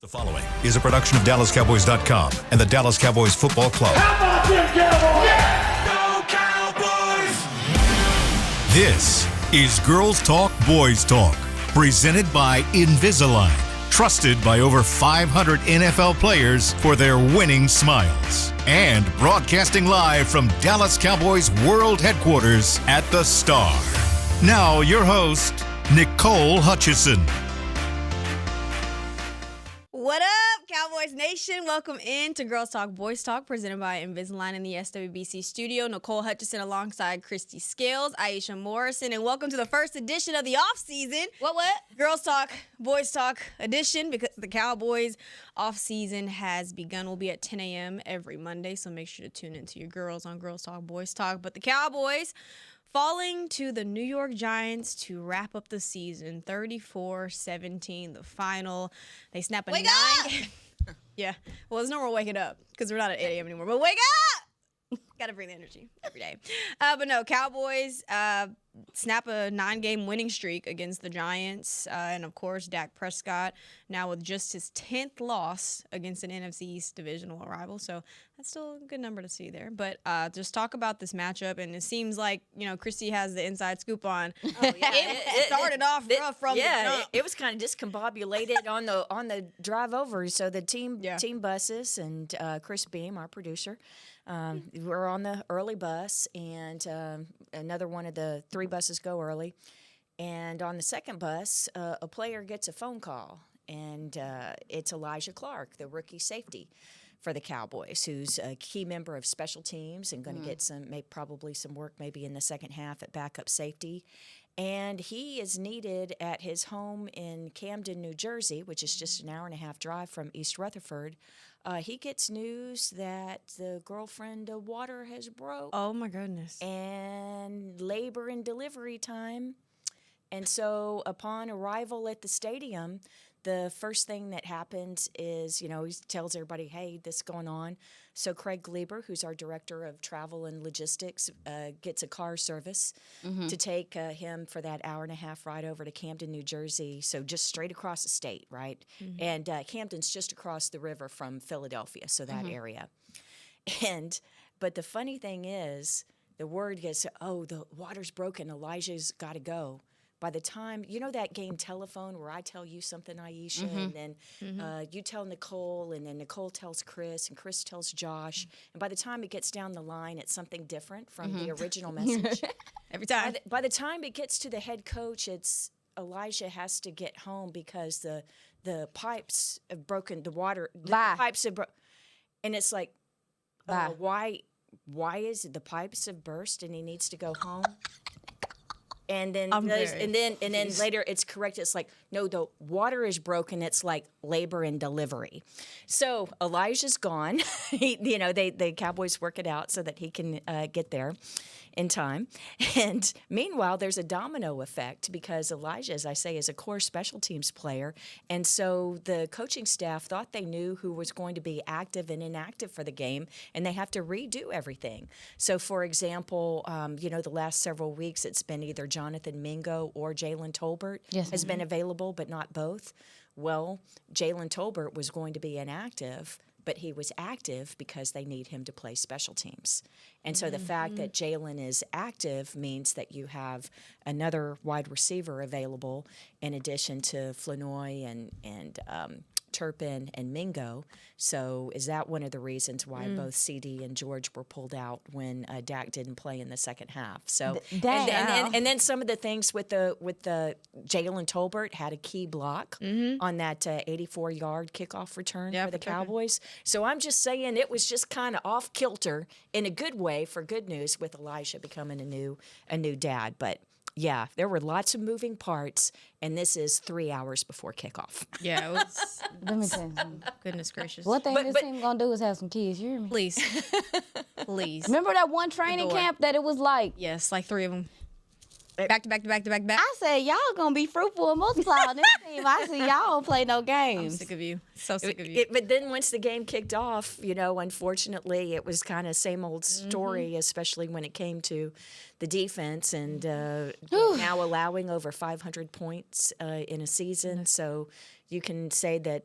The following is a production of DallasCowboys.com and the Dallas Cowboys Football Club. How about them Cowboys? Go Cowboys! This is Girls Talk, Boys Talk, presented by Invisalign, trusted by over 500 NFL players for their winning smiles. And broadcasting live from Dallas Cowboys World Headquarters at the Star. Now, your host, Nicole Hutchison. What up, Cowboys Nation? Welcome in to Girls Talk, Boys Talk, presented by Invisalign in the SWBC studio. Nicole Hutchison alongside Christy Scales, Aisha Morrison, and welcome to the first edition of the offseason. What? Girls Talk, Boys Talk edition, because the Cowboys offseason has begun. We'll be at 10 a.m. every Monday, so make sure to tune into your girls on Girls Talk, Boys Talk. But the Cowboys falling to the New York Giants to wrap up the season, 34-17, the final. They snap a Wake up! Yeah. Well, there's no more waking up because we're not at 8 a.m. anymore. But wake up! Got to bring the energy every day. But no, Cowboys snap a 9-game winning streak against the Giants. And, of course, Dak Prescott now with just his 10th loss against an NFC East divisional rival. So that's still a good number to see there. But just talk about this matchup. And it seems like, Christy has the inside scoop on. Oh, yeah. It started off rough from the jump. It was kind of discombobulated on the drive over. So the team buses and Chris Beam, our producer, we're on the early bus, and another one of the 3 buses go early. And on the second bus, a player gets a phone call, and it's Elijah Clark, the rookie safety for the Cowboys, who's a key member of special teams and going to get probably some work maybe in the second half at backup safety. And he is needed at his home in Camden, New Jersey, which is just an hour-and-a-half drive from East Rutherford. He gets news that the girlfriend water has broke. Oh, my goodness. And labor and delivery time. And so upon arrival at the stadium, the first thing that happens is, he tells everybody, hey, this is going on. So Craig Gleber, who's our director of travel and logistics, gets a car service to take him for that hour-and-a-half ride over to Camden, New Jersey. So just straight across the state, right? And Camden's just across the river from Philadelphia, so that area. But the funny thing is, the word gets, the water's broken, Elijah's got to go. By the time, that game telephone where I tell you something, Aisha, and then you tell Nicole, and then Nicole tells Chris, and Chris tells Josh. And by the time it gets down the line, it's something different from the original message. Every time. By the time it gets to the head coach, it's Elijah has to get home because the pipes have broken, the pipes have broken. And it's like, why is it the pipes have burst and he needs to go home? And then later it's correct. It's like, no, the water is broken. It's like labor and delivery. So Elijah's gone. The Cowboys work it out so that he can get there in time. And meanwhile, there's a domino effect because Elijah, as I say, is a core special teams player. And so the coaching staff thought they knew who was going to be active and inactive for the game, and they have to redo everything. So, for example, the last several weeks it's been either Jonathan Mingo or Jalen Tolbert has been available, but not both. Well, Jalen Tolbert was going to be inactive, but he was active because they need him to play special teams. And so the fact that Jalen is active means that you have another wide receiver available in addition to Flanoy and Turpin and Mingo. So is that one of the reasons why both CD and George were pulled out when Dak didn't play in the second half? So and then some of the things with the Jalen Tolbert had a key block on that 84-yard kickoff return for the Cowboys. So I'm just saying it was just kind of off kilter in a good way for good news with Elijah becoming a new dad, but. Yeah, there were lots of moving parts, and this is 3 hours before kickoff. Yeah, it was. Let me tell you something. Goodness gracious. One thing this team gonna do is have some kids. You hear me? Please. Remember that one training camp that it was like? Yes, like 3 of them. Back to back to back to back to back. I said y'all gonna be fruitful and multiply on this team. I said y'all don't play no I'm games. sick of you. So sick of you. But then once the game kicked off, unfortunately, it was kind of same old story, especially when it came to the defense and now allowing over 500 points in a season. So you can say that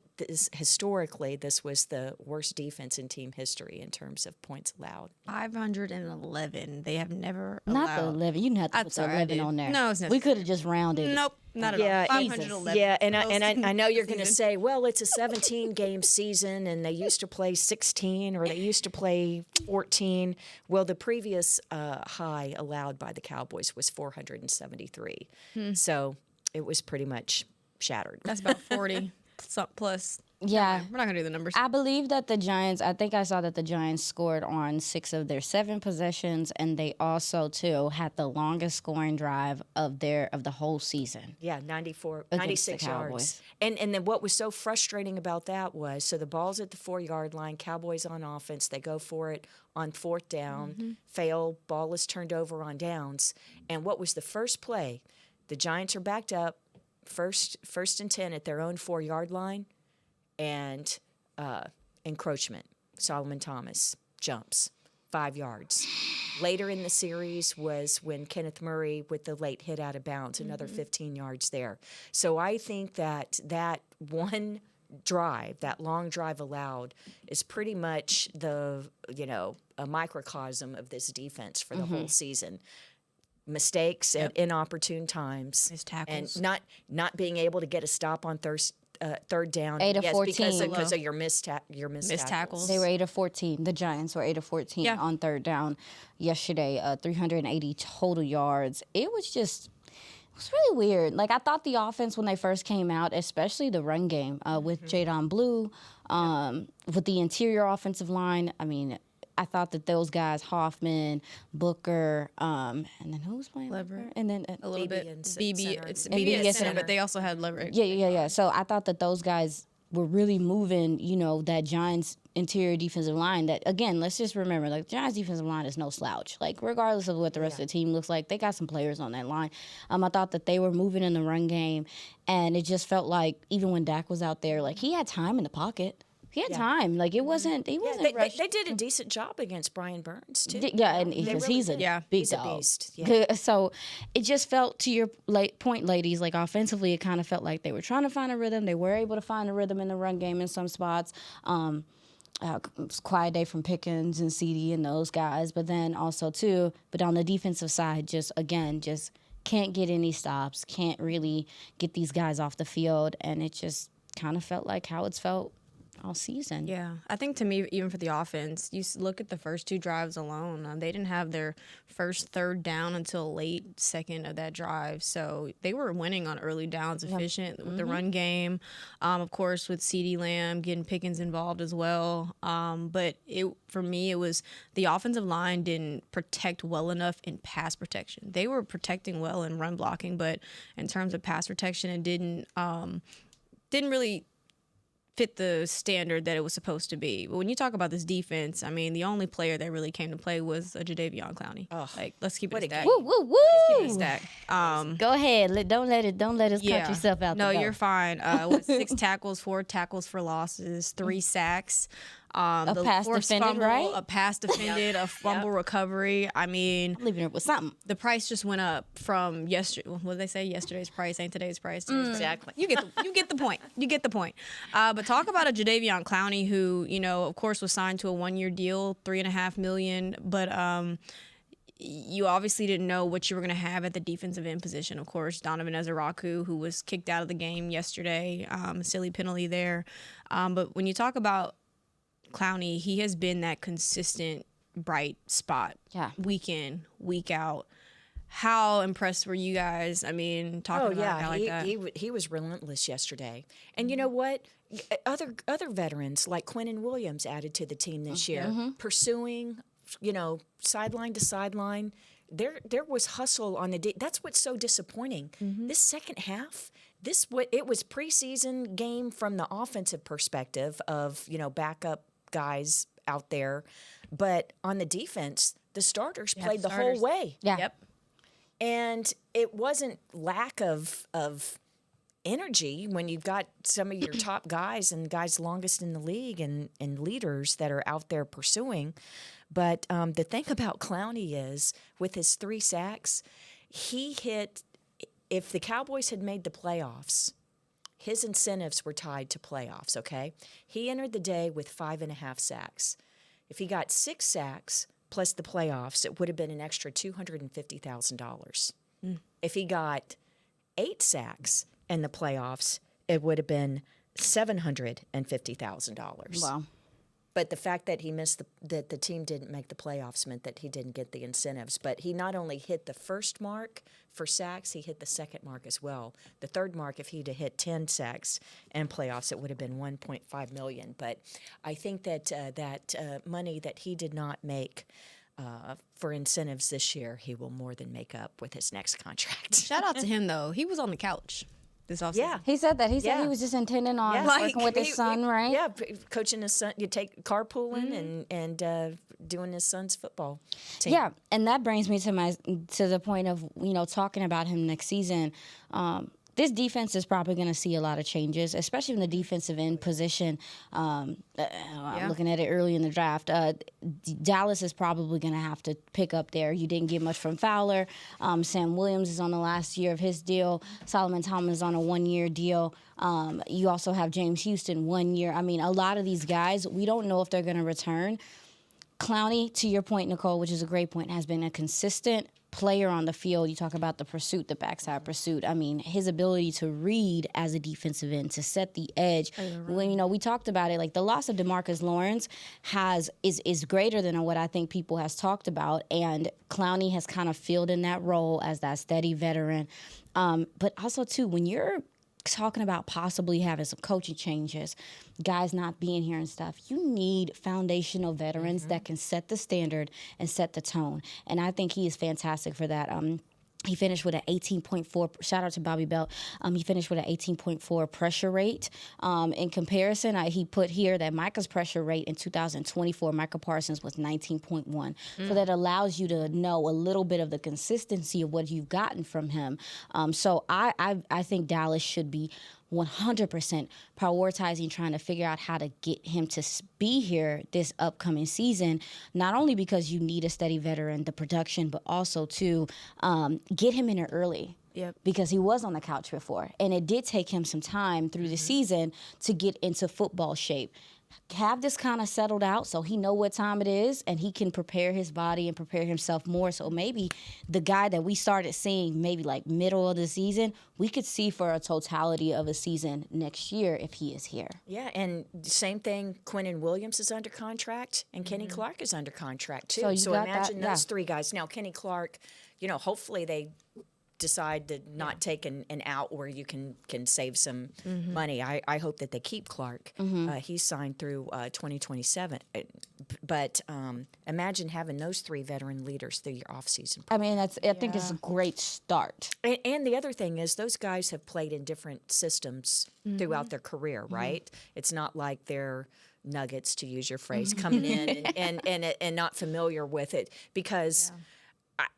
historically, this was the worst defense in team history in terms of points allowed. 511. They have never Not the allowed. 11. You didn't have to I'm put sorry, the I 11 did. on there. No, it's we necessary. could have just rounded it. Nope, not at Yeah, all. it's- 511. Yeah, and Most I know you're going to season. say, well, it's a 17-game season, and they used to play 16 or they used to play 14. Well, the previous high allowed by the Cowboys was 473. So it was pretty much shattered. That's about 40 plus. Yeah. We're not gonna do the numbers. I believe that the Giants, I think I saw that the Giants scored on 6 of their 7 possessions, and they also, too, had the longest scoring drive of the whole season. Yeah, 94, Against 96 the yards. Cowboys. And then what was so frustrating about that was, so the ball's at the 4-yard line, Cowboys on offense, they go for it on 4th down, fail, ball is turned over on downs. And what was the first play? The Giants are backed up, first and 10 at their own 4-yard line, and encroachment. Solomon Thomas jumps 5 yards. Later in the series was when Kenneth Murray with the late hit out of bounds, another 15 yards there. So I think that one drive, that long drive allowed, is pretty much a microcosm of this defense for the whole season. Mistakes at inopportune times, Missed tackles. and not being able to get a stop on third down. 8 of yes, 14. because of your missed tackles. They were 8 of 14. The Giants were 8 of 14 Yeah. on 3rd down yesterday. 380 total yards. It was really weird. Like, I thought the offense when they first came out, especially the run game with Jadon Blue, with the interior offensive line. I mean, I thought that those guys, Hoffman, Booker, and then who was playing? Leverett. And then a little BB bit. and BB. center. It's And BB BB at at center, center. but they also had leverage. Yeah. So I thought that those guys were really moving, that Giants interior defensive line that, again, let's just remember, like, the Giants defensive line is no slouch. Like, regardless of what the rest of the team looks like, they got some players on that line. I thought that they were moving in the run game, and it just felt like even when Dak was out there, like, he had time in the pocket. He had time. Like, it wasn't, he wasn't rushed. They did a decent job against Brian Burns, too. Yeah, and They because really he's a did. big He's a dog. beast, yeah. So it just felt, to your point, ladies, like offensively, it kind of felt like they were trying to find a rhythm. They were able to find a rhythm in the run game in some spots. It was a quiet day from Pickens and CD and those guys, but then also too, but on the defensive side, just can't get any stops, can't really get these guys off the field, and it just kind of felt like how it's felt all season. Yeah, I think to me, even for the offense, you look at the first 2 drives alone. They didn't have their first 3rd down until late second of that drive, so they were winning on early downs, efficient with the run game. Of course, with CeeDee Lamb getting Pickens involved as well. But for me, it was the offensive line didn't protect well enough in pass protection. They were protecting well in run blocking, but in terms of pass protection, it didn't really fit the standard that it was supposed to be. But when you talk about this defense, I mean, the only player that really came to play was Jadeveon Clowney. Like, let's keep it a stack. Woo, woo, Keep it a woo. stack. Go ahead. Don't let us cut yourself out. No, the door. you're fine. With 6 tackles, 4 tackles for losses, 3 sacks. The pass forced defended, fumble, right? A pass defended, a fumble recovery. I mean, I'm leaving it with something. the price just went up from yesterday. What did they say? Yesterday's price ain't today's price. Exactly. You get the point. You get the point. But talk about a Jadeveon Clowney who, of course, was signed to a 1-year deal, $3.5 million. But you obviously didn't know what you were going to have at the defensive end position. Of course, Donovan Ezeraku, who was kicked out of the game yesterday, silly penalty there. But when you talk about Clowney, he has been that consistent bright spot. Yeah. Week in, week out. How impressed were you guys? I mean, talking about a guy like that. He was relentless yesterday. And you know what? Other veterans like Quinnen Williams added to the team this year, pursuing, sideline to sideline. There was hustle on the that's what's so disappointing. This second half, it was preseason game from the offensive perspective of, backup guys out there, but on the defense, the starters played the whole way. Yeah. Yep. And it wasn't lack of energy when you've got some of your top guys and guys longest in the league and leaders that are out there pursuing. But the thing about Clowney is, with his 3 sacks, he hit, if the Cowboys had made the playoffs, his incentives were tied to playoffs, okay? He entered the day with 5.5 sacks. If he got 6 sacks plus the playoffs, it would have been an extra $250,000. If he got 8 sacks in the playoffs, it would have been $750,000. Wow. But the fact that that the team didn't make the playoffs meant that he didn't get the incentives. But he not only hit the first mark for sacks, he hit the second mark as well. The third mark, if he'd have hit 10 sacks in playoffs, it would have been $1.5 million. But I think that money that he did not make for incentives this year, he will more than make up with his next contract. Shout out to him, though. He was on the couch this offseason. Yeah. He said that. He said Yeah. he was just intending on Yeah. working with his son, right? Yeah, coaching his son. You take carpooling and doing his son's football team. Yeah, and that brings me to the point of talking about him next season. This defense is probably going to see a lot of changes, especially in the defensive end position. I'm looking at it early in the draft. Dallas is probably going to have to pick up there. You didn't get much from Fowler. Sam Williams is on the last year of his deal. Solomon Thomas is on a 1-year deal. You also have James Houston 1 year. I mean, a lot of these guys, we don't know if they're going to return. Clowney, to your point, Nicole, which is a great point, has been a consistent player on the field. You talk about the pursuit, the backside pursuit. I mean, his ability to read as a defensive end, to set the edge. When we talked about it, like the loss of DeMarcus Lawrence is greater than what I think people has talked about, and Clowney has kind of filled in that role as that steady veteran. But also too, when you're talking about possibly having some coaching changes, guys not being here and stuff, you need foundational veterans that can set the standard and set the tone. And I think he is fantastic for that. He finished with an 18.4. Shout out to Bobby Belt. He finished with an 18.4 pressure rate. In comparison, he put here that Micah's pressure rate in 2024, Micah Parsons was 19.1. So that allows you to know a little bit of the consistency of what you've gotten from him. So I think Dallas should be 100% prioritizing trying to figure out how to get him to be here this upcoming season, not only because you need a steady veteran, the production, but also to get him in there early. Yep. Because he was on the couch before. And it did take him some time through the season to get into football shape. Have this kind of settled out so he know what time it is and he can prepare his body and prepare himself more. So maybe the guy that we started seeing maybe like middle of the season, we could see for a totality of a season next year if he is here. Yeah, and same thing, Quinnen Williams is under contract and Kenny Clark is under contract too. So you got imagine that, those 3 guys. Now, Kenny Clark, hopefully they decide to not take an out where you can save some money. I hope that they keep Clark. He's signed through 2027. But imagine having those 3 veteran leaders through your offseason. I mean, I think it's a great start. And the other thing is those guys have played in different systems throughout their career, right? It's not like they're nuggets, to use your phrase, coming in and not familiar with it, because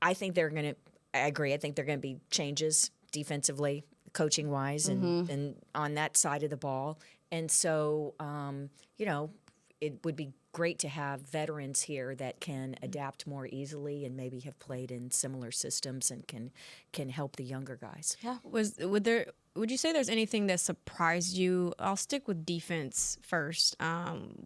I think they're going to – I agree. I think there are going to be changes defensively, coaching wise, and on that side of the ball. And so, it would be great to have veterans here that can adapt more easily and maybe have played in similar systems and can help the younger guys. Yeah. Would you say there's anything that surprised you? I'll stick with defense first.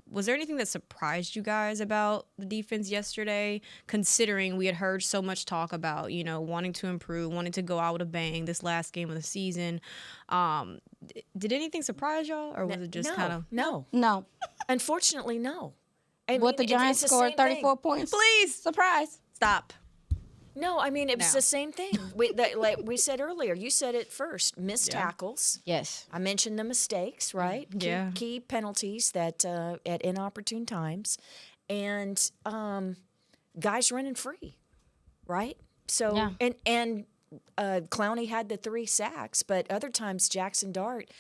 Was there anything that surprised you guys about the defense yesterday, considering we had heard so much talk about, wanting to improve, wanting to go out with a bang this last game of the season? Did anything surprise y'all, or was it just kind of... No. Unfortunately, no. The Giants scored 34 points. Please! Surprise. Stop. No, I mean, it was the same thing. Like we said earlier, you said it first, missed tackles. Yes. I mentioned the mistakes, right? Yeah. Key penalties that at inopportune times, and guys running free, right? So and Clowney had the 3 sacks, but other times Jackson Dart.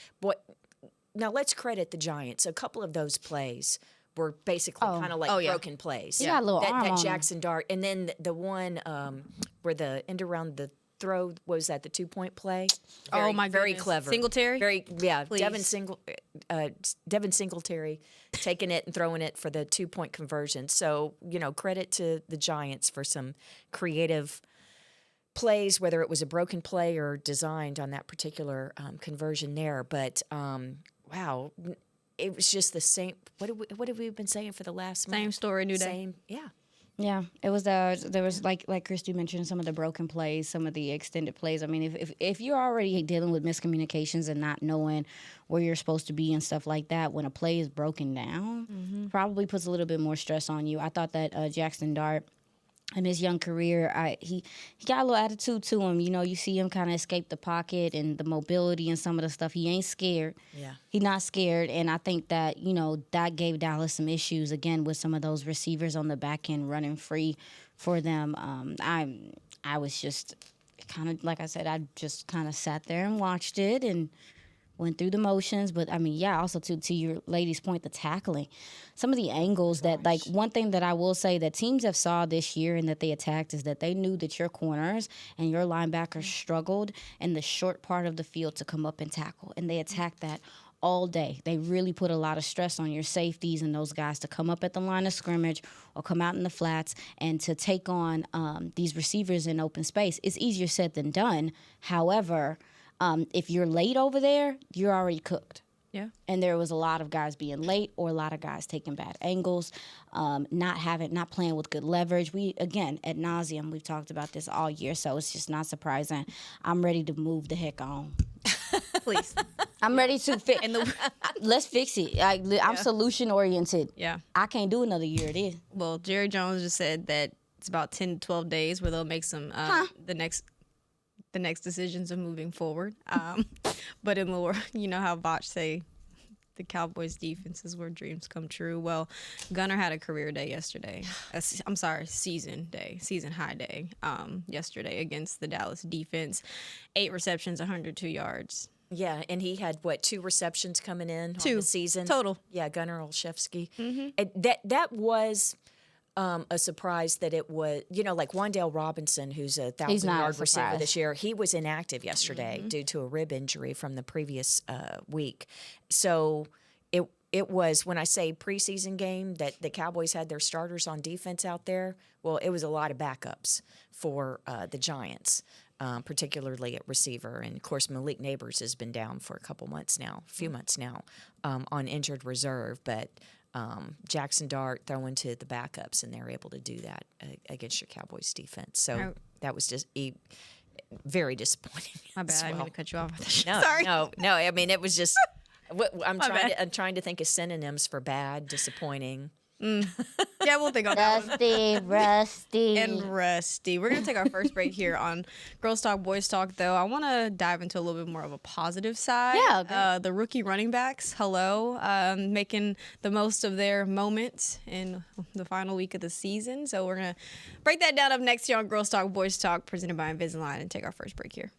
Now let's credit the Giants. A couple of those plays were basically kind of like broken plays. He got a little arm that on Jackson Dart, and then the one where the end around the throw, what was that, the 2-point play? Oh, my Very goodness. clever. Singletary? Please. Devin Singletary taking it and throwing it for the 2-point conversion. So, credit to the Giants for some creative plays, whether it was a broken play or designed on that particular conversion there. But, wow, it was just the same. What have we been saying for the last month? Same story, new day. Same, yeah. Yeah, it was. There was like Christy mentioned, some of the broken plays, some of the extended plays. I mean, if you're already dealing with miscommunications and not knowing where you're supposed to be and stuff like that, when a play is broken down, probably puts a little bit more stress on you. I thought that Jackson Dart, in his young career, he got a little attitude to him. You see him kind of escape the pocket and the mobility and some of the stuff. He ain't scared. Yeah. He's not scared. And I think that, that gave Dallas some issues, again, with some of those receivers on the back end running free for them. I was just kind of, like I said, I just kind of sat there and watched it and went through the motions. But, also to your lady's point, the tackling. Some of the angles that, one thing that I will say that teams have saw this year and that they attacked is that they knew that your corners and your linebackers struggled in the short part of the field to come up and tackle. And they attacked that all day. They really put a lot of stress on your safeties and those guys to come up at the line of scrimmage or come out in the flats and to take on these receivers in open space. It's easier said than done. However, if you're late over there, you're already cooked. Yeah. And there was a lot of guys being late or a lot of guys taking bad angles, not playing with good leverage. We, again, ad nauseum, we've talked about this all year, so it's just not surprising. I'm ready to move the heck on. Please. I'm ready to fix let's fix it. I'm solution-oriented. Yeah. I can't do another year of this. Well, Jerry Jones just said that it's about 10 to 12 days where they'll make some the next decisions of moving forward. But in the world, how Botch say the Cowboys defense is where dreams come true. Well, Gunnar had a career day yesterday. Season high day yesterday against the Dallas defense. 8 receptions, 102 yards. Yeah, and he had, 2 receptions coming in on 2 the season? total. Yeah, Gunnar Olszewski. That was a surprise that it was, like Wan'Dale Robinson, who's a 1,000-yard receiver this year. He was inactive yesterday due to a rib injury from the previous week. So it was, when I say preseason game, that the Cowboys had their starters on defense out there. Well, it was a lot of backups for the Giants, particularly at receiver. And, of course, Malik Neighbors has been down for a few months now, on injured reserve. But Jackson Dart throwing to the backups, and they're able to do that against your Cowboys defense. So that was just very disappointing. My bad. I didn't mean to cut you off. Sorry. No. I mean, it was just. I'm trying to think of synonyms for bad, disappointing. Yeah, we'll think on that one. Rusty. And rusty. We're going to take our first break here on Girls Talk, Boys Talk, though. I want to dive into a little bit more of a positive side. Yeah, okay. The rookie running backs, making the most of their moment in the final week of the season. So we're going to break that down up next here on Girls Talk, Boys Talk, presented by Invisalign, and take our first break here.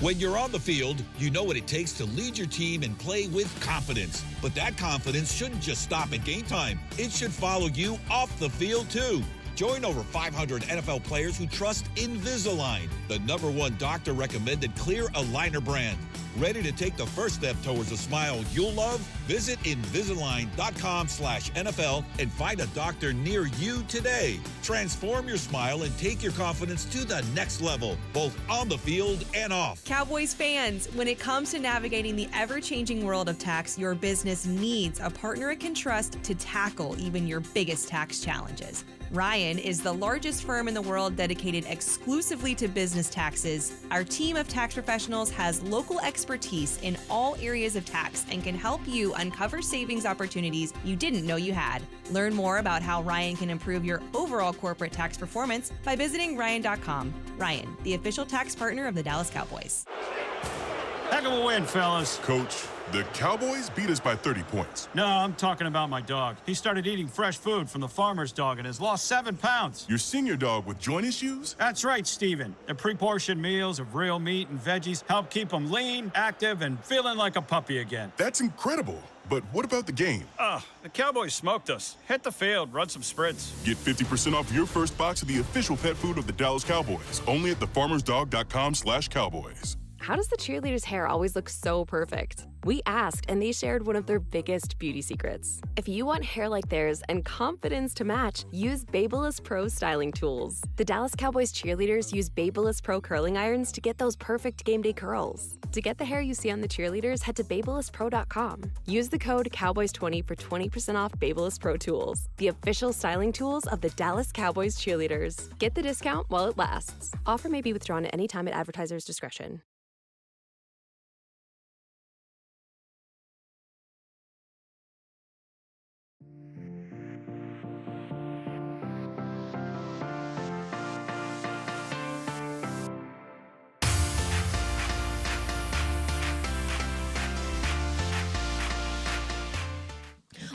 When you're on the field, you know what it takes to lead your team and play with confidence. But that confidence shouldn't just stop at game time. It should follow you off the field, too. Join over 500 NFL players who trust Invisalign, the #1 doctor-recommended clear aligner brand. Ready to take the first step towards a smile you'll love? Visit Invisalign.com/NFL and find a doctor near you today. Transform your smile and take your confidence to the next level, both on the field and off. Cowboys fans, when it comes to navigating the ever-changing world of tax, your business needs a partner it can trust to tackle even your biggest tax challenges. Ryan is the largest firm in the world dedicated exclusively to business taxes. Our team of tax professionals has local expertise in all areas of tax and can help you uncover savings opportunities you didn't know you had. Learn more about how Ryan can improve your overall corporate tax performance by visiting Ryan.com. Ryan, the official tax partner of the Dallas Cowboys. And of a win, fellas. Coach, the Cowboys beat us by 30 points. No, I'm talking about my dog. He started eating fresh food from the farmer's dog and has lost 7 pounds. Your senior dog with joint issues? That's right, Steven. The pre-portioned meals of real meat and veggies help keep him lean, active, and feeling like a puppy again. That's incredible. But what about the game? The Cowboys smoked us. Hit the field, run some sprints. Get 50% off your first box of the official pet food of the Dallas Cowboys. Only at thefarmersdog.com/Cowboys. How does the cheerleader's hair always look so perfect? We asked, and they shared one of their biggest beauty secrets. If you want hair like theirs and confidence to match, use Babyliss Pro styling tools. The Dallas Cowboys cheerleaders use Babyliss Pro curling irons to get those perfect game day curls. To get the hair you see on the cheerleaders, head to BabylissPro.com. Use the code Cowboys20 for 20% off Babyliss Pro tools, the official styling tools of the Dallas Cowboys cheerleaders. Get the discount while it lasts. Offer may be withdrawn at any time at advertiser's discretion.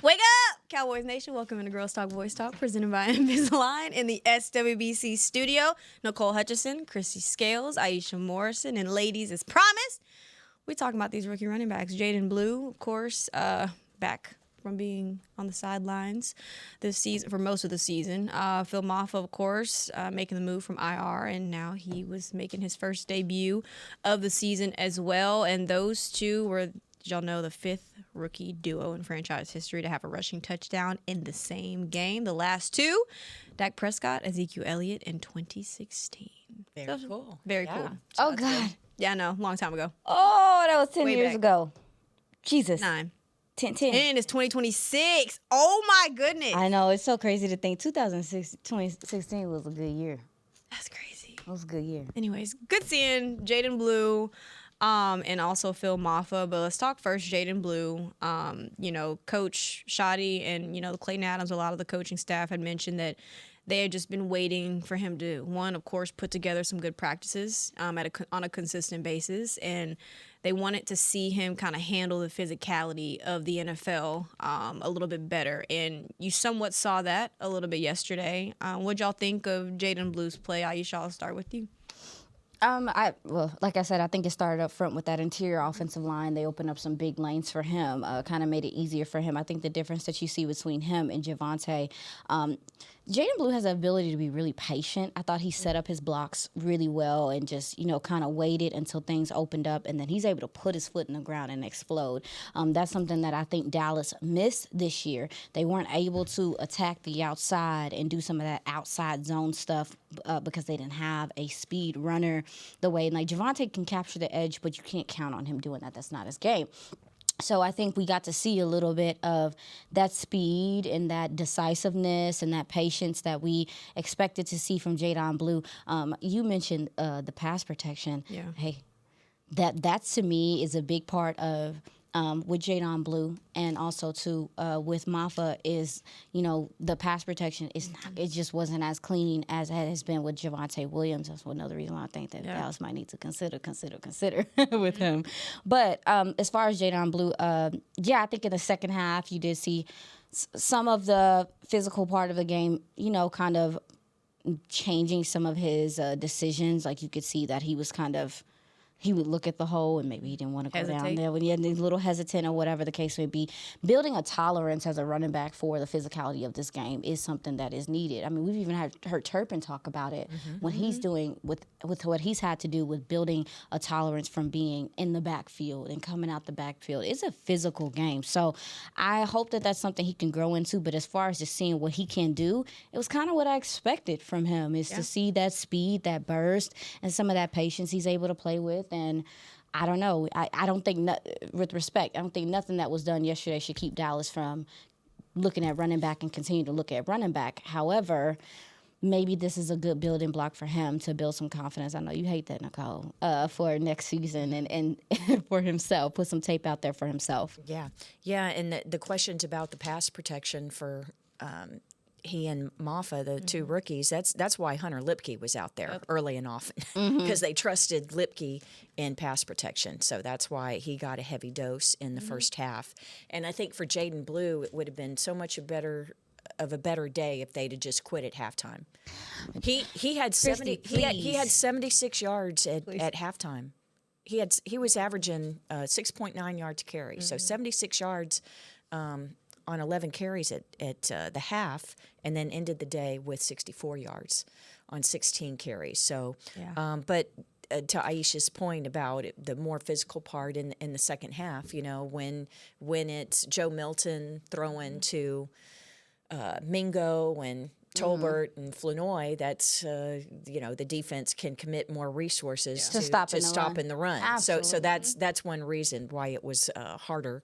Wake up, Cowboys Nation. Welcome into Girls Talk, Boys Talk, presented by Invisalign in the SWBC studio. Nicole Hutchison, Christy Scales, Aisha Morrison, and ladies, as promised, we're talking about these rookie running backs. Jaden Blue, of course, back from being on the sidelines this season for most of the season. Phil Maffa, of course, making the move from IR, and now he was making his first debut of the season as well. And those two were, y'all know, the fifth rookie duo in franchise history to have a rushing touchdown in the same game. The last two, Dak Prescott, Ezekiel Elliott in 2016. Very cool. Very Yeah. cool. Oh, God. Yeah, I know. Long time ago. Oh, that was 10 Way years back. ago. Jesus. 9. 10. And it's 2026. Oh, my goodness. I know. It's so crazy to think 2016 was a good year. That's crazy. It was a good year. Anyways, good seeing Jaden Blue and also Phil Maffa. But let's talk first Jaden Blue. Coach Shoddy and, Clayton Adams, a lot of the coaching staff had mentioned that they had just been waiting for him to, one, of course, put together some good practices on a consistent basis. And they wanted to see him kind of handle the physicality of the NFL a little bit better. And you somewhat saw that a little bit yesterday. What'd y'all think of Jaden Blue's play? Aisha, I'll start with you. Like I said, I think it started up front with that interior offensive line. They opened up some big lanes for him, kind of made it easier for him. I think the difference that you see between him and Javonte, Jaden Blue has the ability to be really patient. I thought he set up his blocks really well and just, kind of waited until things opened up, and then he's able to put his foot in the ground and explode. That's something that I think Dallas missed this year. They weren't able to attack the outside and do some of that outside zone stuff because they didn't have a speed runner the way. Like, Javonte can capture the edge, but you can't count on him doing that. That's not his game. So I think we got to see a little bit of that speed and that decisiveness and that patience that we expected to see from Jaden Blue. You mentioned the pass protection. Yeah. Hey, that to me is a big part of with Jaden Blue, and also too with Maffa is, the pass protection is not, it just wasn't as clean as it has been with Javonte Williams. That's another reason why I think that Dallas might need to consider with him. But as far as Jaden Blue, I think in the second half you did see some of the physical part of the game, kind of changing some of his decisions. Like, you could see that he was he would look at the hole and maybe he didn't want to go down there when he had a little hesitant or whatever the case may be. Building a tolerance as a running back for the physicality of this game is something that is needed. I mean, we've even heard Turpin talk about it when he's doing with what he's had to do with building a tolerance from being in the backfield and coming out the backfield. It's a physical game. So I hope that that's something he can grow into. But as far as just seeing what he can do, it was kind of what I expected from him, is to see that speed, that burst, and some of that patience he's able to play with. And I don't know. I don't think, with respect, I don't think nothing that was done yesterday should keep Dallas from looking at running back and continue to look at running back. However, maybe this is a good building block for him to build some confidence. I know you hate that, Nicole, for next season and for himself, put some tape out there for himself. Yeah. And the questions about the pass protection for he and Maffa, the two rookies, that's why Hunter Lipke was out there early and often, because they trusted Lipke in pass protection. So that's why he got a heavy dose in the first half. And I think for Jaden Blue, it would have been so much a better day if they'd have just quit at halftime. He had 76 yards at halftime. He was averaging 6.9 yards a carry, so 76 yards on 11 carries at the half, and then ended the day with 64 yards on 16 carries. So, but to Aisha's point about the more physical part in the second half, when it's Joe Milton throwing to Mingo and Tolbert and Flanoy, that's the defense can commit more resources to stop in the run. Absolutely. So that's one reason why it was harder,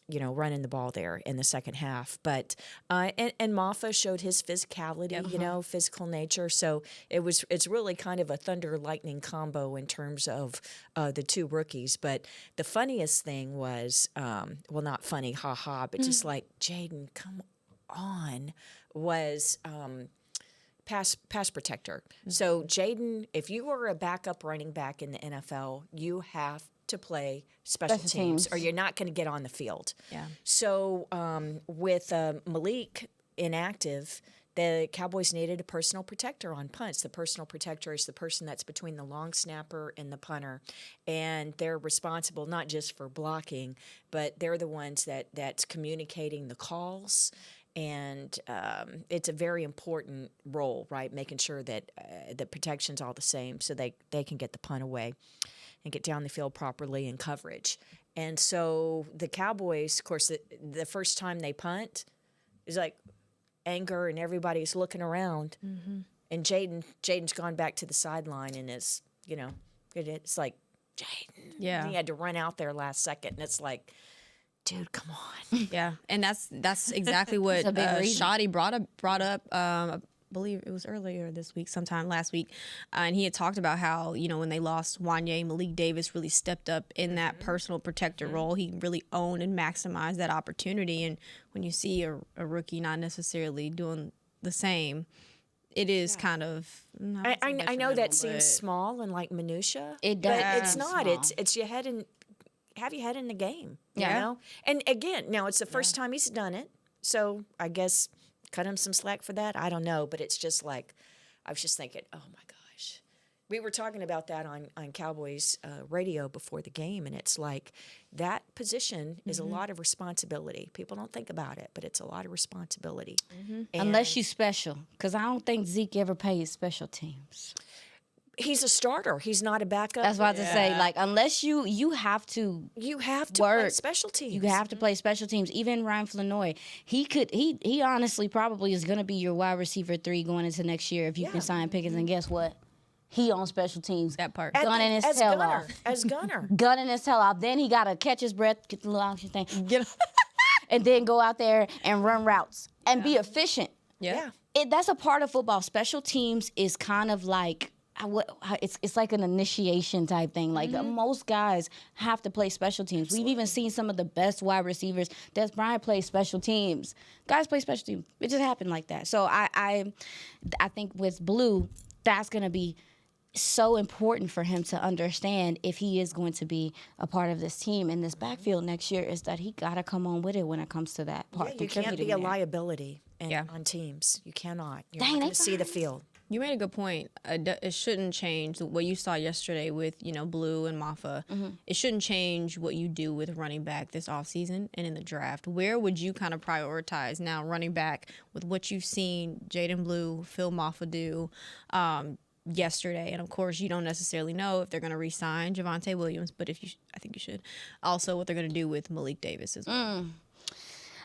running the ball there in the second half. But and Maffa showed his physicality, physical nature. So it's really kind of a thunder lightning combo in terms of the two rookies. But the funniest thing was, not funny, but just like Jaden, come on, was pass protector. So Jaden, if you were a backup running back in the NFL, you have to play special teams or you're not going to get on the field. Yeah. So with Malik inactive, the Cowboys needed a personal protector on punts. The personal protector is the person that's between the long snapper and the punter, and they're responsible not just for blocking, but they're the ones that's communicating the calls. And it's a very important role, right? Making sure that the protection's all the same so they can get the punt away and get down the field properly in coverage. And so the Cowboys, of course, the first time they punt is like anger and everybody's looking around. Mm-hmm. And Jaden's gone back to the sideline and it's like, Jaden. Yeah. And he had to run out there last second. And it's like, dude, come on. Yeah, and that's exactly what Shadi brought up. I believe it was earlier this week, sometime last week, and he had talked about how when they lost Wanye, Malik Davis really stepped up in that personal protector role. He really owned and maximized that opportunity. And when you see a rookie not necessarily doing the same, it is kind of. I know that seems small and like minutia. It does, but it's not. Small. It's your head in. Have your head in the game, Yeah. you know? And again, now it's the first time he's done it, so I guess cut him some slack for that. I don't know, but it's just like, I was just thinking, oh my gosh. We were talking about that on Cowboys radio before the game, and it's like that position is a lot of responsibility. People don't think about it, but it's a lot of responsibility. Mm-hmm. Unless you're special, because I don't think Zeke ever plays special teams. He's a starter. He's not a backup. That's what I was to say. Like, unless you have to play special teams. You have to play special teams. Even Ryan Flanoy, he honestly probably is going to be your wide receiver 3 going into next year if you can sign Pickens. And guess what? He on special teams. That part. Gunning his tail off. As gunner. Gunning his tail off. Then he got to catch his breath, get the little oxygen thing, and then go out there and run routes and be efficient. Yeah. That's a part of football. Special teams is kind of like, it's like an initiation type thing. Like most guys have to play special teams. Absolutely. We've even seen some of the best wide receivers. Des Bryant plays special teams. Guys play special teams. It just happened like that. So I think with Blue, that's going to be so important for him to understand if he is going to be a part of this team in this backfield next year, is that he got to come on with it when it comes to that part. Yeah, you can't be a liability on teams. You cannot. You're not going to see the field. You made a good point. It shouldn't change what you saw yesterday with, Blue and Maffa. Mm-hmm. It shouldn't change what you do with running back this offseason and in the draft. Where would you kind of prioritize now running back with what you've seen Jaden Blue, Phil Maffa do yesterday? And, of course, you don't necessarily know if they're going to re-sign Javonte Williams, but I think you should. Also, what they're going to do with Malik Davis as well.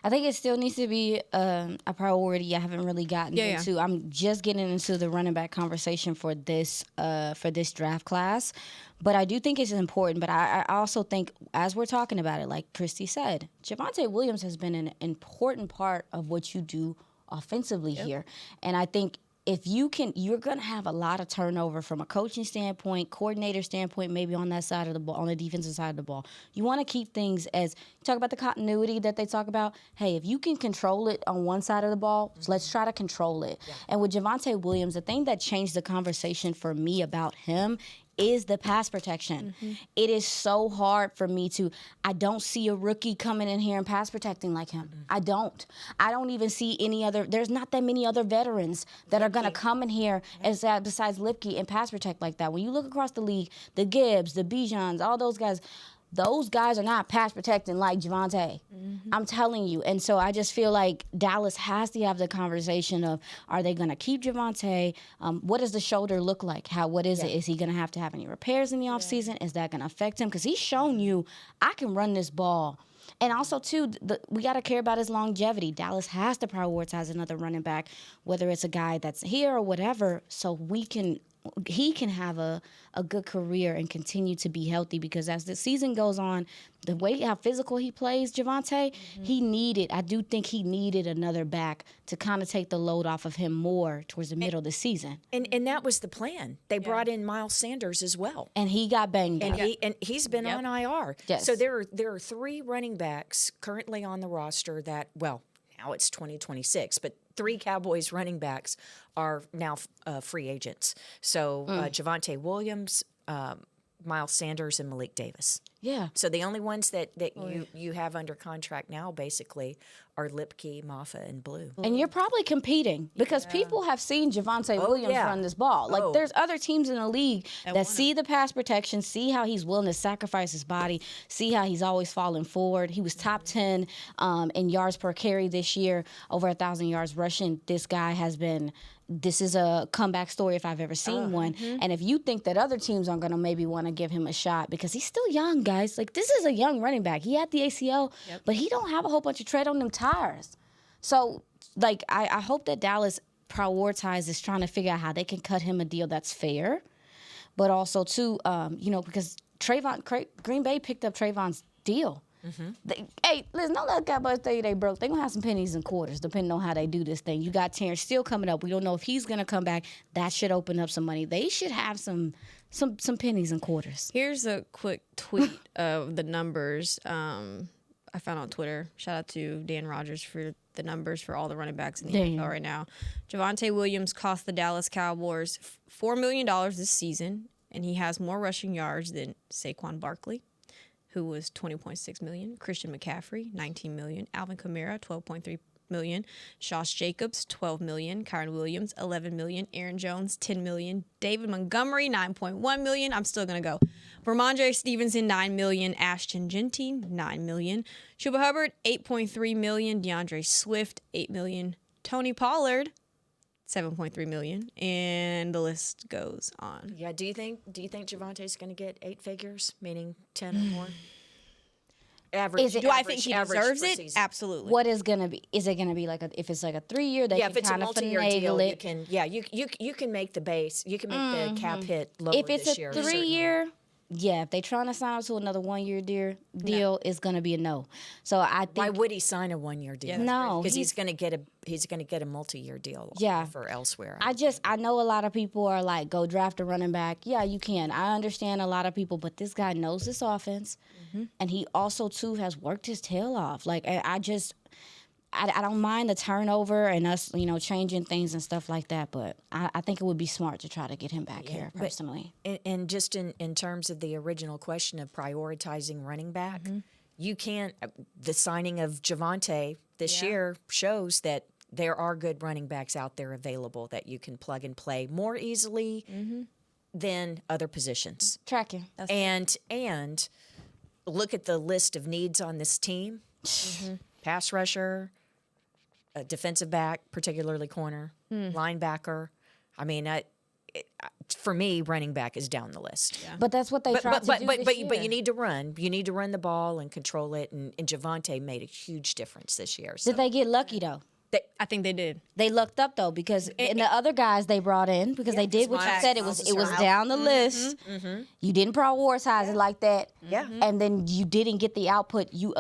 I think it still needs to be a priority. I haven't really gotten into. I'm just getting into the running back conversation for this draft class, but I do think it's important. But I also think, as we're talking about it, like Christy said, Javonte Williams has been an important part of what you do offensively here, and I think if you can, you're going to have a lot of turnover from a coaching standpoint, coordinator standpoint, maybe on that side of the ball, on the defensive side of the ball. You want to keep things as, you talk about the continuity that they talk about. Hey, if you can control it on one side of the ball, let's try to control it. Yeah. And with Javonte Williams, the thing that changed the conversation for me about him is the pass protection. It is so hard for me I don't see a rookie coming in here and pass protecting like him. I don't even see there's not that many other veterans that are going to come in here besides Lipke and pass protect like that. When you look across the league, the Gibbs, the Bijans, all those guys are not pass protecting like Javonte. I'm telling you. And so I just feel like Dallas has to have the conversation of, are they going to keep Javonte? What does the shoulder look like? What is it? Is he going to have any repairs in the offseason? Is that going to affect him? Because he's shown you, I can run this ball. And also, too, we got to care about his longevity. Dallas has to prioritize another running back, whether it's a guy that's here or whatever, so he can have a good career and continue to be healthy, because as the season goes on, the way how physical he plays, Javonte, I do think he needed another back to kind of take the load off of him more towards the middle of the season. And that was the plan. They brought in Miles Sanders as well. And he got banged up. And he's been on IR. Yes. So there are 3 running backs currently on the roster that, well, now it's 2026, but 3 Cowboys running backs are now free agents. So Javonte Williams, Miles Sanders, and Malik Davis. Yeah. So the only ones that you have under contract now, basically, are Lipke, Maffa, and Blue. And you're probably competing because people have seen Javonte Williams run this ball. Like, there's other teams in the league that see the pass protection, see how he's willing to sacrifice his body, see how he's always falling forward. He was top 10 in yards per carry this year, over 1,000 yards rushing. This is a comeback story if I've ever seen one. And if you think that other teams aren't going to maybe want to give him a shot, because he's still young, guys. Like, this is a young running back. He had the ACL, but he don't have a whole bunch of tread on them tires. So, like, I hope that Dallas prioritizes trying to figure out how they can cut him a deal that's fair. But also, too, because Green Bay picked up Trayvon's deal. Hey, listen, don't let Cowboys tell you they broke. They're going to have some pennies and quarters, depending on how they do this thing. You got Terrence Steele coming up. We don't know if he's going to come back. That should open up some money. They should have some pennies and quarters. Here's a quick tweet of the numbers I found on Twitter. Shout out to Dan Rogers for the numbers for all the running backs in the NFL right now. Javonte Williams cost the Dallas Cowboys $4 million this season, and he has more rushing yards than Saquon Barkley, who was $20.6 million, Christian McCaffrey, $19 million, Alvin Kamara, $12.3 million, Josh Jacobs, $12 million, Kyron Williams, $11 million, Aaron Jones, $10 million, David Montgomery, $9.1 million. I'm still going to go. Vermondre Stevenson, $9 million, Ashton Genty, $9 million, Chuba Hubbard, $8.3 million, DeAndre Swift, $8 million, Tony Pollard, $7.3 million, and the list goes on. Yeah, do you think Javonte's going to get 8 figures, meaning 10 or more? Average. Do I think he deserves it? Season. Absolutely. What is gonna be? Is it gonna be like if it's like a 3-year? They if can it's a kind of multi-year finagle deal, it. you can make the base. You can make the cap hit lower If it's this a year. 3-year, if they trying to sign up to another 1-year deal, it's gonna be a no. So I think. Why would he sign a 1-year deal? No, because he's gonna get a multi-year deal. For elsewhere. I know a lot of people are like, go draft a running back. Yeah, you can. I understand a lot of people, but this guy knows this offense, and he also too has worked his tail off. Like I don't mind the turnover and us, changing things and stuff like that, but I think it would be smart to try to get him back here, personally. And just in terms of the original question of prioritizing running back, you can't. The signing of Javonte this year shows that there are good running backs out there available that you can plug and play more easily than other positions. Tracking. And look at the list of needs on this team. Pass rusher, a defensive back, particularly corner, linebacker. I mean, for me, running back is down the list. Yeah. But that's what they tried to do this year. But you need to run. You need to run the ball and control it. And Javonte made a huge difference this year. So. Did they get lucky, though? I think they did. They lucked up though because and the other guys they brought in because they did what you said. It was down the list. You didn't prioritize it like that. Yeah. And then you didn't get the output. You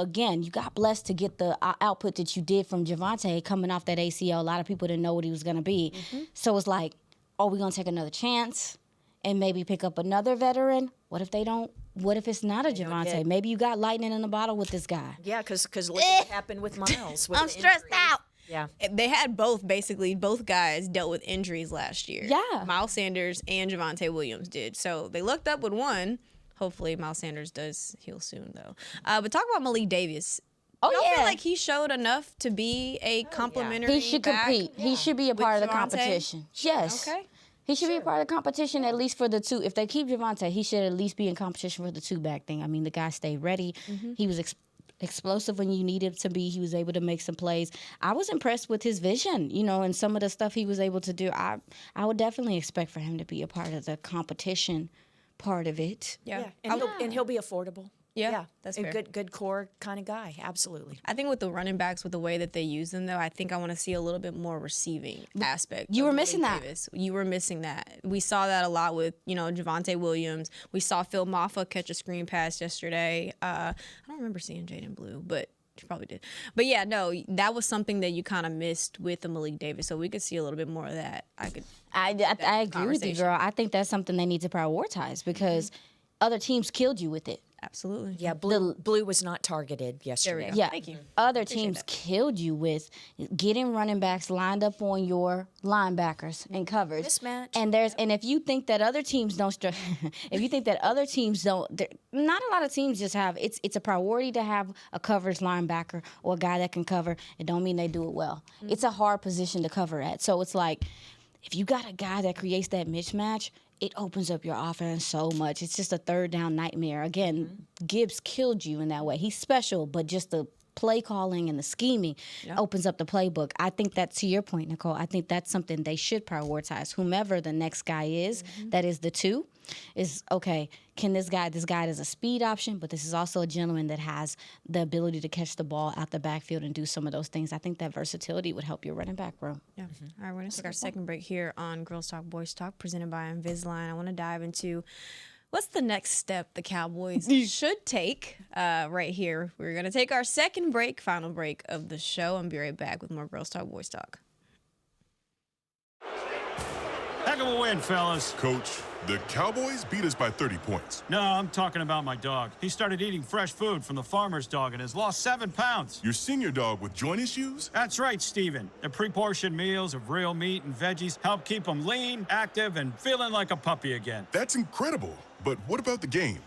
got blessed to get the output that you did from Javonte coming off that ACL. A lot of people didn't know what he was gonna be. So it's like, oh, we're gonna take another chance and maybe pick up another veteran. What if they don't? What if it's not a Javonte? Maybe you got lightning in the bottle with this guy. Yeah, because look what happened with Miles. With I'm stressed out. Yeah. They had both guys dealt with injuries last year. Yeah. Miles Sanders and Javonte Williams did. So they lucked up with one. Hopefully Miles Sanders does heal soon, though. But talk about Malik Davis. Oh, Y'all yeah. feel like he showed enough to be a complimentary He should back compete. He should be a part of the Javonte? competition. Yes. Okay. He should be a part of the competition at least for the two. If they keep Javonte, he should at least be in competition for the two-back thing. I mean, the guy stayed ready. He was explosive when you needed to be. He was able to make some plays. I was impressed with his vision, and some of the stuff he was able to do. I would definitely expect for him to be a part of the competition part of it. Yeah. And he'll be affordable. Yeah, that's a fair. good core kind of guy. Absolutely. I think with the running backs, with the way that they use them, though, I think I want to see a little bit more receiving aspect. You of were missing Malik that. Davis. You were missing that. We saw that a lot with, Javonte Williams. We saw Phil Maffa catch a screen pass yesterday. I don't remember seeing Jaden Blue, but she probably did. But yeah, no, that was something that you kind of missed with the Malik Davis. So we could see a little bit more of that. I agree with you, girl. I think that's something they need to prioritize because other teams killed you with it. Absolutely. Yeah, Blue was not targeted yesterday. There we go. Yeah, Thank you. Other teams killed you with getting running backs lined up on your linebackers and covers. Mismatch. And if you think that other teams don't, if you think that other teams don't, not a lot of teams just have. It's a priority to have a coverage linebacker or a guy that can cover. It don't mean they do it well. It's a hard position to cover at. So it's like, if you got a guy that creates that mismatch, it opens up your offense so much. It's just a third down nightmare. Again, Gibbs killed you in that way. He's special, but just the play calling and the scheming opens up the playbook. I think that, to your point, Nicole, I think that's something they should prioritize. Whomever the next guy is, that is the two, is, okay, can this guy is a speed option, but this is also a gentleman that has the ability to catch the ball out the backfield and do some of those things. I think that versatility would help your running back room. Yeah. All right, we're going to take our second break here on Girls Talk, Boys Talk, presented by Invisalign. I want to dive into what's the next step the Cowboys should take right here. We're going to take our second break, final break of the show, and be right back with more Girls Talk, Boys Talk. Heck of a win, fellas. Coach, the Cowboys beat us by 30 points. No, I'm talking about my dog. He started eating fresh food from the farmer's dog and has lost 7 pounds. Your senior dog with joint issues? That's right, Steven. The pre-portioned meals of real meat and veggies help keep him lean, active, and feeling like a puppy again. That's incredible. But what about the game?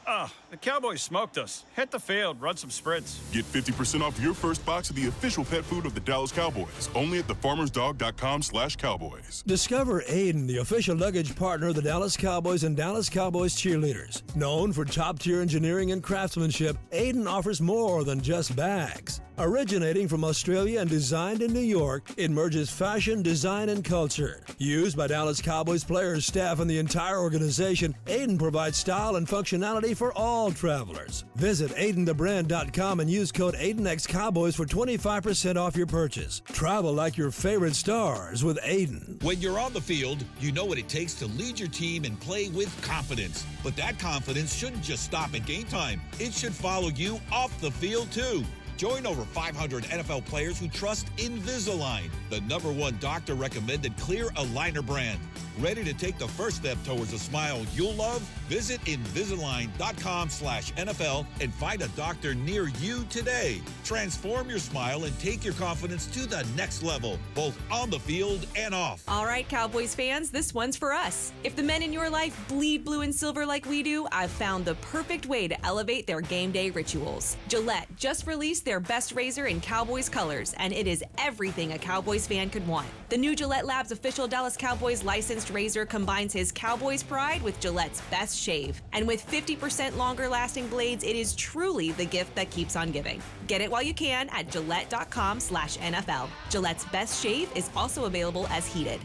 The Cowboys smoked us. Hit the field, run some sprints. Get 50% off your first box of the official pet food of the Dallas Cowboys, only at thefarmersdog.com/Cowboys. Discover Aiden, the official luggage partner of the Dallas Cowboys and Dallas Cowboys cheerleaders. Known for top-tier engineering and craftsmanship, Aiden offers more than just bags. Originating from Australia and designed in New York, it merges fashion, design, and culture. Used by Dallas Cowboys players, staff, and the entire organization, Aiden provides style and functionality for all travelers. Visit AidenTheBrand.com and use code AidenXCowboys for 25% off your purchase. Travel like your favorite stars with Aiden. When you're on the field, you know what it takes to lead your team and play with confidence. But that confidence shouldn't just stop at game time. It should follow you off the field, too. Join over 500 NFL players who trust Invisalign, the #1 doctor-recommended clear aligner brand. Ready to take the first step towards a smile you'll love? Visit Invisalign.com/NFL and find a doctor near you today. Transform your smile and take your confidence to the next level, both on the field and off. All right, Cowboys fans, this one's for us. If the men in your life bleed blue and silver like we do, I've found the perfect way to elevate their game day rituals. Gillette just released their best razor in Cowboys colors, and it is everything a Cowboys fan could want. The new Gillette Labs official Dallas Cowboys licensed razor combines his Cowboys pride with Gillette's best shave. And with 50% longer lasting blades, it is truly the gift that keeps on giving. Get it while you can at Gillette.com/NFL. Gillette's best shave is also available as heated.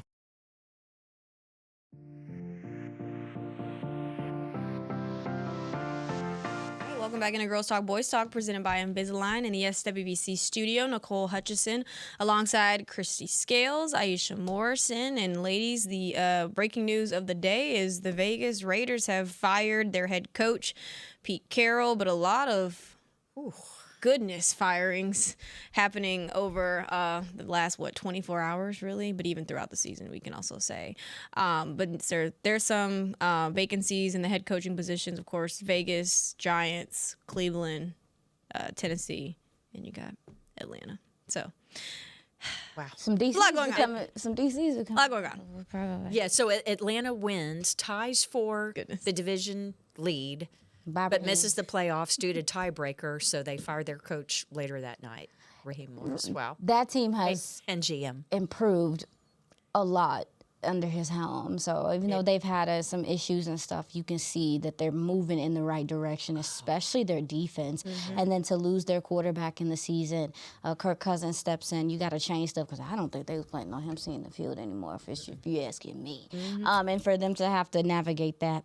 Welcome back into Girls Talk, Boys Talk, presented by Invisalign in the SWBC studio. Nicole Hutchison alongside Christy Scales, Aisha Morrison. And ladies, the breaking news of the day is the Vegas Raiders have fired their head coach, Pete Carroll, but a lot of goodness firings happening over the last 24 hours really, but even throughout the season we can also say, but there's some vacancies in the head coaching positions, of course. Vegas, Giants, Cleveland, Tennessee, and you got Atlanta. So wow, some DCs are coming. Some DCs are coming. A lot going on. Probably. Yeah, so Atlanta wins, ties for the division lead, but misses the playoffs due to tiebreaker, so they fired their coach later that night, Raheem Morris. Wow. That team has and GM improved a lot under his helm. So even though they've had some issues and stuff, you can see that they're moving in the right direction, especially their defense. And then to lose their quarterback in the season, Kirk Cousins steps in. You got to change stuff because I don't think they was planning on him seeing the field anymore, if you're asking me. And for them to have to navigate that,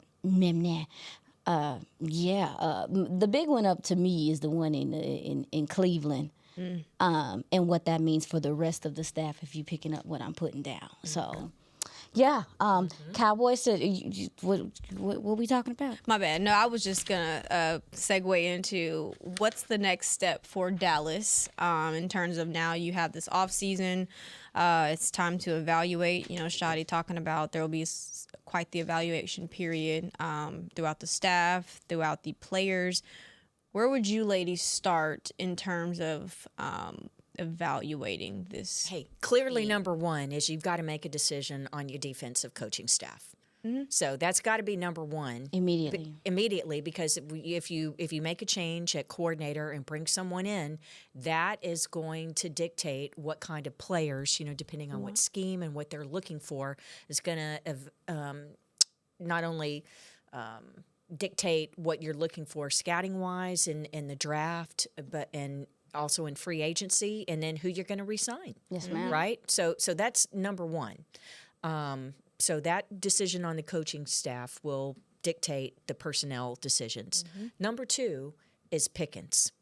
the big one up to me is the one in Cleveland, and what that means for the rest of the staff if you're picking up what I'm putting down. So, Cowboys. What we talking about? My bad. No, I was just gonna segue into what's the next step for Dallas in terms of now you have this offseason. It's time to evaluate. You know, Shadi talking about there will be quite the evaluation period throughout the staff, throughout the players. Where would you ladies start in terms of evaluating this? Hey, clearly number one is you've got to make a decision on your defensive coaching staff. So that's got to be number one immediately, because if you make a change at coordinator and bring someone in, that is going to dictate what kind of players, depending on what scheme and what they're looking for, is going to not only dictate what you're looking for scouting wise in the draft, and also in free agency, and then who you're going to re-sign. Yes, ma'am. Right? So that's number one. So that decision on the coaching staff will dictate the personnel decisions. Number two is Pickens.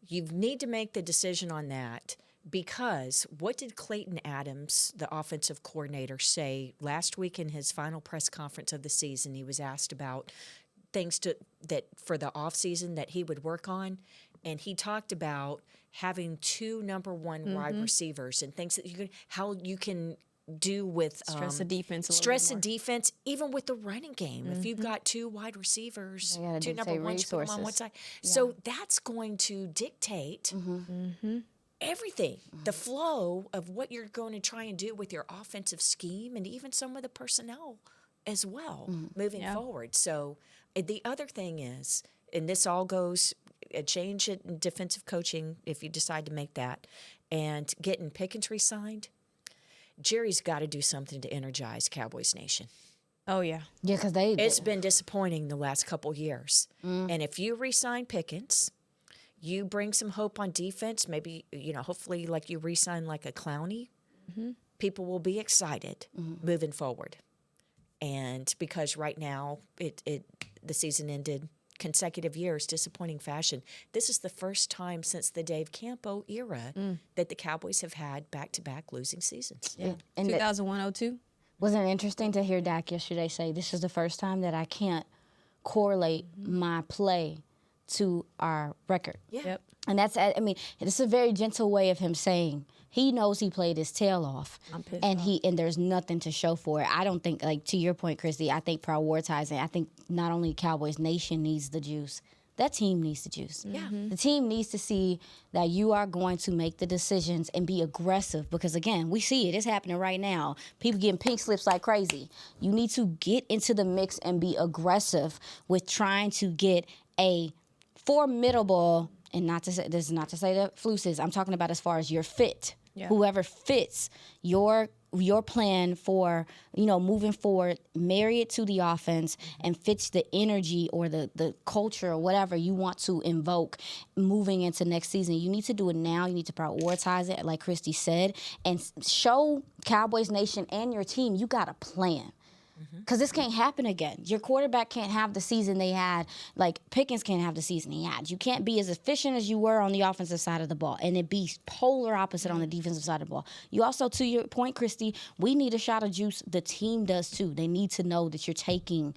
You need to make the decision on that, because what did Clayton Adams, the offensive coordinator, say last week in his final press conference of the season? He was asked about things that for the offseason that he would work on, and he talked about having two number one wide receivers and things that how you can do with stress the defense, even with the running game. If you've got two wide receivers, two number ones, put them on one side. Yeah. So that's going to dictate everything, the flow of what you're going to try and do with your offensive scheme, and even some of the personnel as well moving forward. So the other thing is, and this all goes a change in defensive coaching if you decide to make that, and getting Pickens re-signed. Jerry's got to do something to energize Cowboys Nation. Oh, yeah. Yeah, because it's been disappointing the last couple years. And if you re-sign Pickens, you bring some hope on defense, maybe, hopefully like you re-sign like a Clowney, people will be excited moving forward. And because right now the season ended consecutive years, disappointing fashion. This is the first time since the Dave Campo era that the Cowboys have had back-to-back losing seasons. Yeah. 2001-02. Wasn't it interesting to hear Dak yesterday say, this is the first time that I can't correlate my play to our record. Yeah. Yep. And it's a very gentle way of him saying he knows he played his tail off, and there's nothing to show for it. I don't think, to your point, Christy, I think prioritizing, I think not only Cowboys Nation needs the juice, that team needs the juice. Yeah. The team needs to see that you are going to make the decisions and be aggressive, because, again, we see it. It's happening right now. People getting pink slips like crazy. You need to get into the mix and be aggressive with trying to get a formidable, and this is not to say that Flus is, I'm talking about as far as your fit. Yeah. Whoever fits your plan for, moving forward, marry it to the offense and fits the energy or the culture or whatever you want to invoke moving into next season. You need to do it now. You need to prioritize it, like Christy said, and show Cowboys Nation and your team you got a plan. Because this can't happen again. Your quarterback can't have the season they had. Like, Pickens can't have the season he had. You can't be as efficient as you were on the offensive side of the ball and it be polar opposite on the defensive side of the ball. You also, to your point, Christy, we need a shot of juice. The team does too. They need to know that you're taking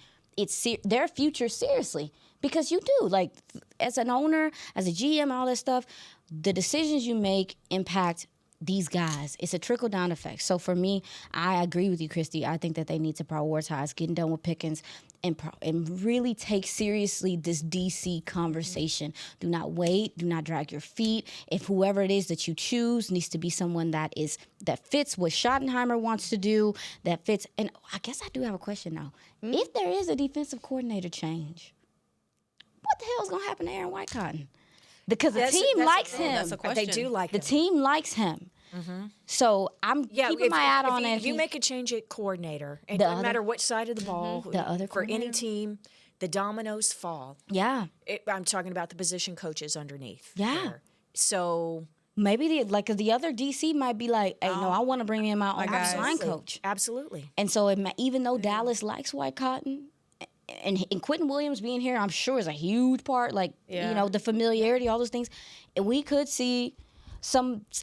their future seriously because you do. Like, as an owner, as a GM and all that stuff, the decisions you make impact these guys. It's a trickle-down effect. So for me, I agree with you, Christy. I think that they need to prioritize getting done with Pickens and really take seriously this DC conversation. Do not wait. Do not drag your feet. If whoever it is that you choose needs to be someone that fits what Schottenheimer wants to do, that fits. And I guess I do have a question now. If there is a defensive coordinator change, what the hell is going to happen to Aaron Whitecotton? Because the team likes him. That's a question. They do like him. The team likes him. So I'm keeping my eye on it. If you make a change at coordinator, it doesn't matter which side of the ball, for any team, the dominoes fall. Yeah. I'm talking about the position coaches underneath. Yeah. There. So maybe the other DC might be like, hey, no, I want to bring in my own line coach. Absolutely. And so even though Dallas likes Whitecotton, and Quentin Williams being here, I'm sure is a huge part. Like, the familiarity, all those things. And we could see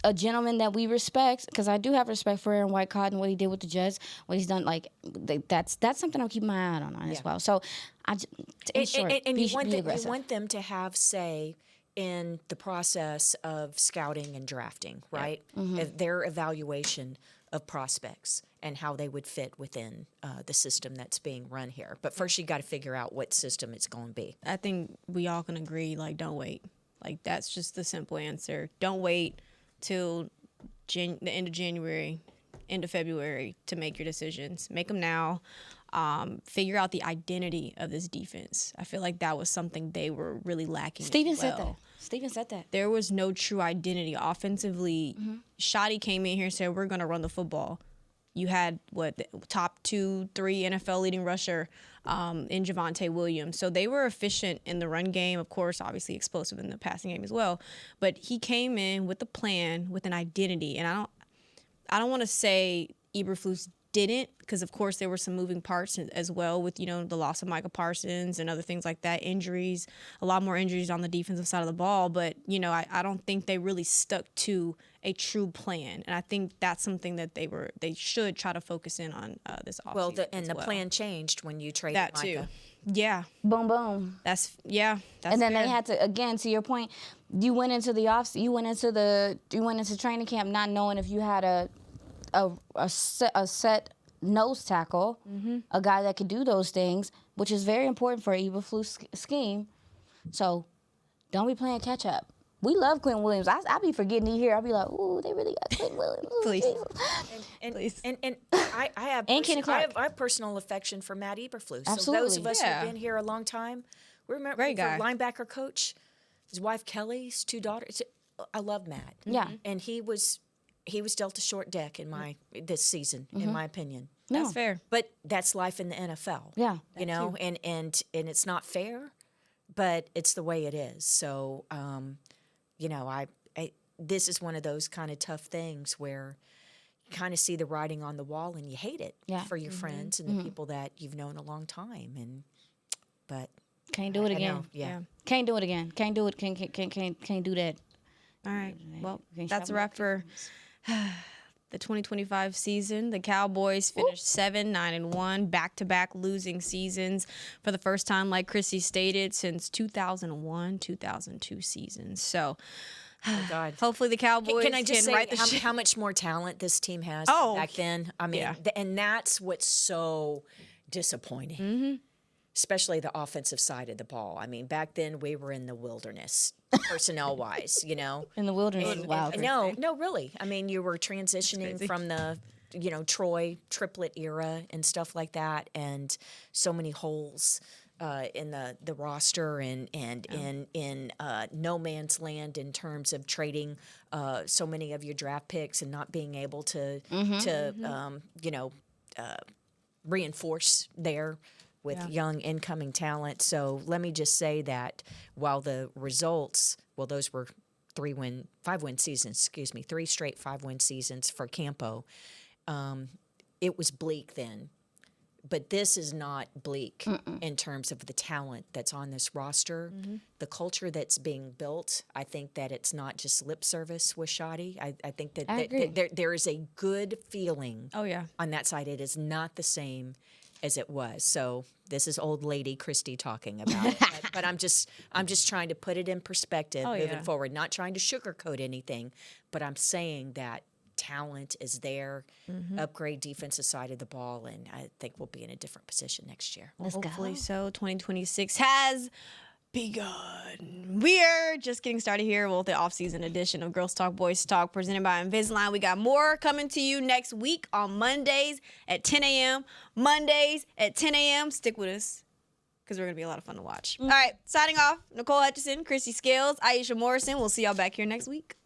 a gentleman that we respect, because I do have respect for Aaron Whitecotton, what he did with the Jets, what he's done. Like, that's something I'm keeping my eye on as well. So, you want them to have say in the process of scouting and drafting, right? Their evaluation of prospects and how they would fit within the system that's being run here. But first, you got to figure out what system it's going to be. I think we all can agree, like, don't wait. Like, that's just the simple answer. Don't wait till the end of January, end of February to make your decisions. Make them now. Figure out the identity of this defense. I feel like that was something they were really lacking. Steven said that. There was no true identity. Offensively, Shoddy came in here and said, we're going to run the football. You had, the top 2-3 NFL leading rusher in Javonte Williams. So they were efficient in the run game. Of course, obviously explosive in the passing game as well. But he came in with a plan, with an identity. And I don't want to say Eberflus didn't, because of course there were some moving parts as well with, the loss of Micah Parsons and other things like that, injuries, a lot more injuries on the defensive side of the ball. But, I don't think they really stuck to a true plan. And I think that's something that they should try to focus in on this offseason. Well, the plan changed when you traded that Micah. Too. Yeah. Boom, boom. That's and then fair. they had to, again, to your point, you went into training camp not knowing if you had a set nose tackle, a guy that could do those things, which is very important for an Eberflus scheme. So don't be playing catch up. We love Quentin Williams. I be forgetting he here. I'll be like, ooh, they really got Quentin Williams. Ooh, Please. Please. And I have personal affection for Matt Eberflus. Absolutely. So those of us who've been here a long time, we remember Great guy. Linebacker coach, his wife Kelly, his 2 daughters. I love Matt. Yeah. And he was dealt a short deck this season, in my opinion. That's fair. But that's life in the NFL. Yeah. And it's not fair, but it's the way it is. So, this is one of those kind of tough things where you kind of see the writing on the wall and you hate it for your friends and the people that you've known a long time. But can't do it again. Yeah. Can't do it again. Can't do it. Can't do that. All right. Well, that's a wrap for the 2025 season. The Cowboys finished 7-9-1, back-to-back losing seasons for the first time, like Chrissy stated, since 2001-2002 seasons. So, oh God. Hopefully the Cowboys can I just say right the how much more talent this team has back then? I mean, and that's what's so disappointing. Especially the offensive side of the ball. I mean, back then we were in the wilderness, personnel-wise, In the wilderness, wow. No, really. I mean, you were transitioning from the, Troy triplet era and stuff like that, and so many holes in the roster and in no man's land in terms of trading so many of your draft picks and not being able to reinforce there with young incoming talent. So let me just say that while the results, those were 3 straight 5-win seasons for Campo. It was bleak then But this is not bleak in terms of the talent that's on this roster, the culture that's being built. I think that it's not just lip service with Shoddy. I think that there is a good feeling on that side. It is not the same as it was. So this is old lady Christy talking about it. But I'm just trying to put it in perspective moving forward, not trying to sugarcoat anything, but I'm saying that talent is there, upgrade defensive side of the ball, and I think we'll be in a different position next year. Hopefully so. 2026 has begun. We're just getting started here with the offseason edition of Girls Talk, Boys Talk, presented by Invisalign. We got more coming to you next week on Mondays at 10 a.m. Mondays at 10 a.m. Stick with us, because we're going to be a lot of fun to watch. All right, signing off, Nicole Hutchison, Christy Scales, Aisha Morrison. We'll see y'all back here next week.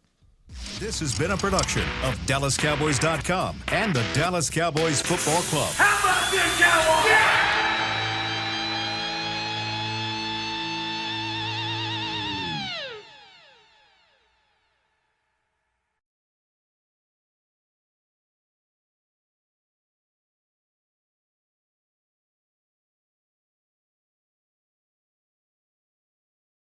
This has been a production of DallasCowboys.com and the Dallas Cowboys Football Club. How about this, Cowboys? Yeah!